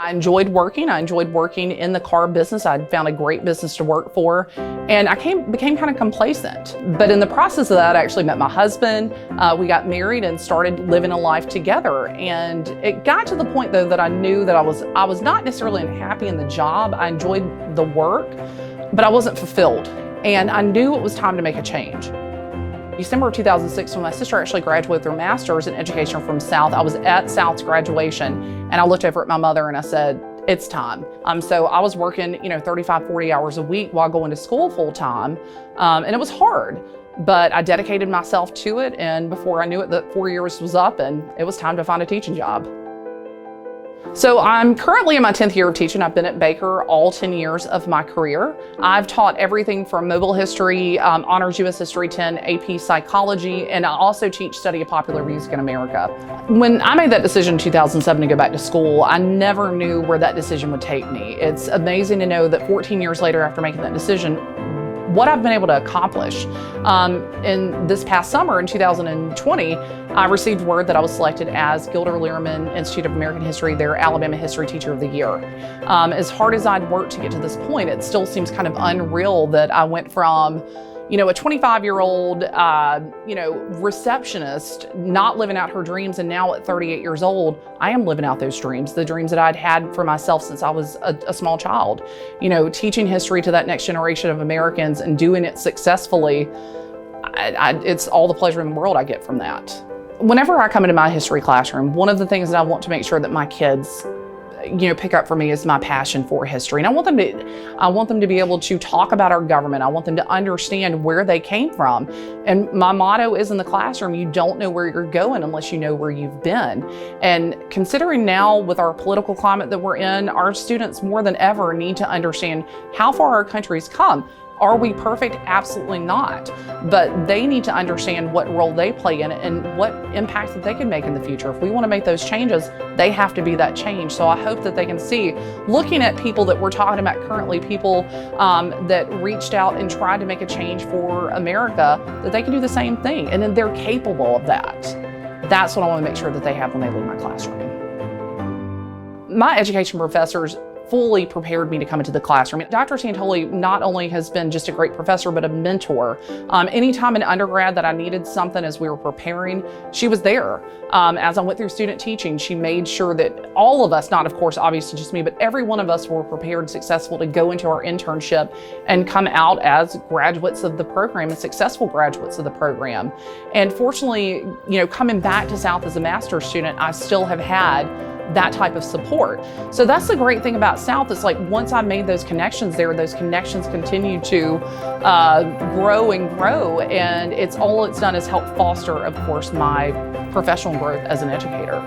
I enjoyed working. I enjoyed working in the car business. I'd found a great business to work for, and I became kind of complacent. But in the process of that, I actually met my husband. We got married and started living a life together. And it got to the point, though, that I knew that I was not necessarily unhappy in the job. I enjoyed the work, but I wasn't fulfilled. And I knew it was time to make a change. December of 2006, when my sister actually graduated with her master's in education from South, I was at South's graduation, and I looked over at my mother and I said, it's time. So I was working, 35, 40 hours a week while going to school full time, and it was hard, but I dedicated myself to it, and before I knew it, the 4 years was up and it was time to find a teaching job. So I'm currently in my 10th year of teaching. I've been at Baker all 10 years of my career. I've taught everything from mobile history, honors US History 10, AP psychology, and I also teach study of popular music in America. When I made that decision in 2007 to go back to school, I never knew where that decision would take me. It's amazing to know that 14 years later after making that decision, what I've been able to accomplish. In this past summer in 2020, I received word that I was selected as Gilder Lehrman Institute of American History, their Alabama History Teacher of the Year. As hard as I'd worked to get to this point, it still seems kind of unreal that I went from a 25-year-old, receptionist, not living out her dreams, and now at 38 years old, I am living out those dreams, the dreams that I'd had for myself since I was a small child. Teaching history to that next generation of Americans and doing it successfully, it's all the pleasure in the world I get from that. Whenever I come into my history classroom, one of the things that I want to make sure that my kids pick up for me is my passion for history. And I want them to be able to talk about our government. I want them to understand where they came from. And my motto is in the classroom, you don't know where you're going unless you know where you've been. And considering now with our political climate that we're in, our students more than ever need to understand how far our country's come. Are we perfect? Absolutely not. But they need to understand what role they play in it and what impact that they can make in the future. If we want to make those changes, they have to be that change. So I hope that they can see, looking at people that we're talking about currently, people that reached out and tried to make a change for America, that they can do the same thing. And then they're capable of that. That's what I want to make sure that they have when they leave my classroom. My education professors fully prepared me to come into the classroom. Dr. Santoli not only has been just a great professor, but a mentor. Anytime in undergrad that I needed something as we were preparing, she was there. As I went through student teaching, she made sure that all of us, not of course obviously just me, but every one of us were prepared and successful to go into our internship and come out as graduates of the program and successful graduates of the program. And fortunately, coming back to South as a master's student, I still have had that type of support. So that's the great thing about South. It's like once I made those connections there, those connections continue to grow and grow, and all it's done is help foster, of course, my professional growth as an educator.